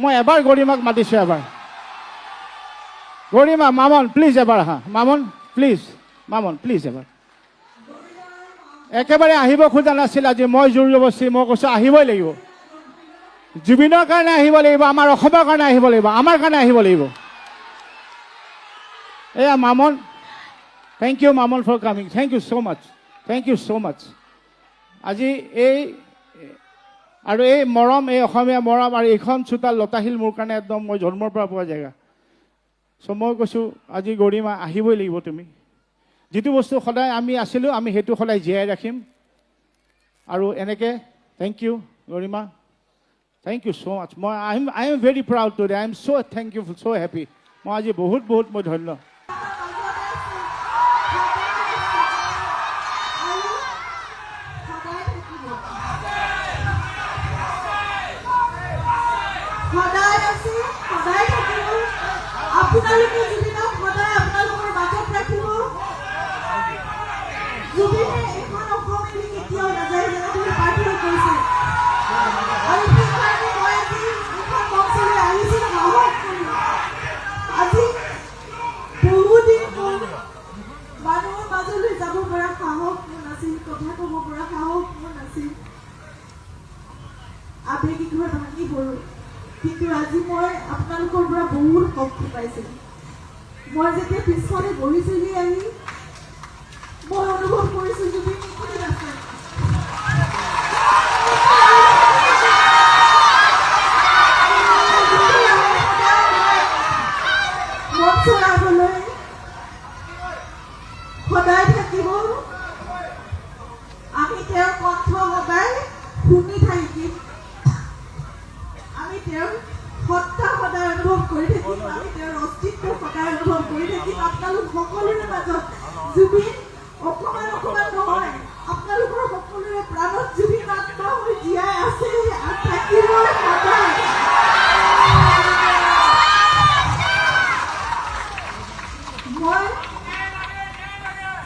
মই এবাৰ গৰিমাক মাতিছোঁ এবাৰ গৰিমা মামন প্লিজ এবাৰ আহা মামন প্লিজ এবাৰ একেবাৰে আহিব খোজা নাছিল আজি মই জোৰ জবস্তি মই কৈছোঁ আহিবই লাগিব জুবিনৰ কাৰণে আহিব লাগিব আমাৰ অসমৰ কাৰণে আহিব লাগিব আমাৰ কাৰণে আহিব লাগিব এয়া Mamon thank you Mamon for coming thank you so' much আজি এই আৰু এই মৰম এই অসমীয়া মৰম আৰু এইখন চোতাল লতাশিল মোৰ কাৰণে একদম মই জন্মৰ পৰা পোৱা জেগা চ' মই কৈছোঁ আজি গৰিমা আহিবই লাগিব তুমি যিটো বস্তু সদায় আমি আছিলোঁ আমি সেইটো সদায় জীয়াই ৰাখিম আৰু এনেকৈ thank you Garima thank you so' much মই I am very proud today I am so' thankful so' happy মই আজি বহুত মই ধন্য আপোনালোকে জুবিনক সদায় আপোনালোকৰ মাজত ৰাখিব জুবিনে এখন অসম এৰি কেতিয়াও নাযায় যেনেদৰে প্ৰাৰ্থনা কৰিছে আৰু সেইকাৰণে মই আজি এখন মঞ্চলৈ আহিছোঁ সাহস কৰি আজি বহুদিন মোৰ মানুহৰ মাজলৈ যাব পৰা সাহস মোৰ নাছিল কথা ক'ব পৰা সাহস মোৰ নাছিল আবেগিক হৈ ভাঙি পৰোঁ কিন্তু আজি মই আপোনালোকৰ পৰা বহুত শক্তি পাইছিলোঁ মই যেতিয়া পিছফালে বহিছোঁহি আহি মই অনুভৱ কৰিছোঁ জুবিন কোন আছে মঞ্চ গাবলৈ সদায় থাকিব আমি তেওঁৰ কণ্ঠ সদায় শুনি থাকিম আমি তেওঁৰ সত্তা সদায় অনুভৱ কৰি থাকিম আমি তেওঁৰ অস্তিত্ব সদায় অনুভৱ কৰি থাকিম আপোনালোক সকলোৰে মাজত জুবিন অকণমান নহয় আপোনালোকৰ সকলোৰে প্ৰাণত জুবিন আত্মা হৈ জীয়াই আছে আৰু থাকিব সদায় মই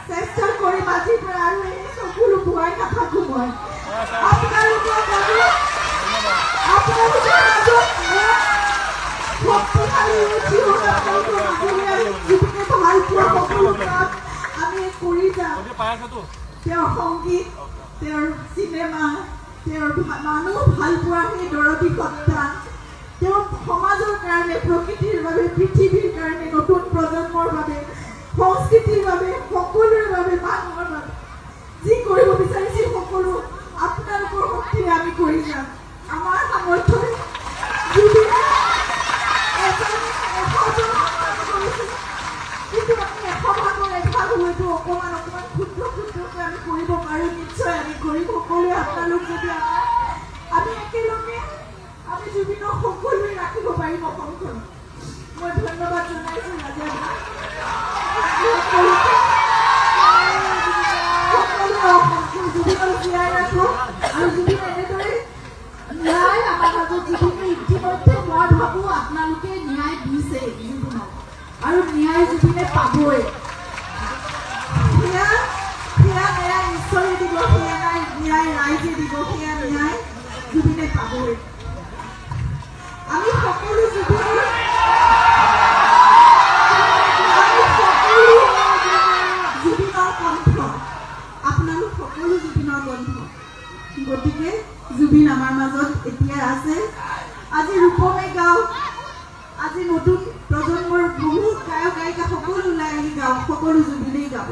চেষ্টা কৰিম আজিৰ পৰা আৰু এই চকুলো ভয় নাথাকো মই আপোনালোকৰ মাজত আমি কৰি যাম তেওঁৰ সংগীত তেওঁৰ চিনেমা তেওঁৰ মানুহ ভাল পোৱা সেই দৰদী সত্তা তেওঁ সমাজৰ কাৰণে প্ৰকৃতিৰ বাবে পৃথিৱীৰ কাৰণে নতুন প্ৰজন্মৰ বাবে সংস্কৃতিৰ বাবে সকলোৰে বাবে মানুহৰ বাবে যি কৰিব বিচাৰিছিল সকলো আপোনালোকৰ শক্তিৰে আমি কৰি যাম আমাৰ সামৰ্থ্যই জুবিনে কিন্তু আমি 100 ভাগৰ এভাগ হয়তো অকণমান ক্ষুদ্ৰকৈ আমি কৰিব পাৰোঁ নিশ্চয় আমি কৰিম সকলোৱে আপোনালোক যদি আমি একেলগে আমি জুবিনক সকলোৱে ৰাখিব পাৰিম অসমখন মই ধন্যবাদ জনাইছোঁ ৰাজা সকলোৱে জুবিনক জীয়াই ৰাখোঁ আৰু জুবিন এনেদৰে ন্যায় আমাৰ মাজত জুবিনে ইতিমধ্যে মই ভাবোঁ আপোনালোকে ন্যায় দিছে জুবিনক আৰু ন্যায় জুবিনে পাবই সেয়া ন্যায় ঈশ্বৰে দিব সেয়া ন্যায় ৰাইজে দিব সেয়া ন্যায় জুবিনে পাবই আমি সকলো জুবিনৰ কণ্ঠ আপোনালোক সকলো জুবিনৰ কণ্ঠ গতিকে জুবিন আমাৰ মাজত এতিয়া আছে আজি ৰূপমে গাওক আজি নতুন প্ৰজন্মৰ বহুত গায়ক গায়িকা সকলো ওলাই আহি গাওক সকলো জুবিনেই গাব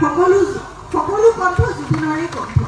সকলো কণ্ঠ জুবিনৰে কণ্ঠ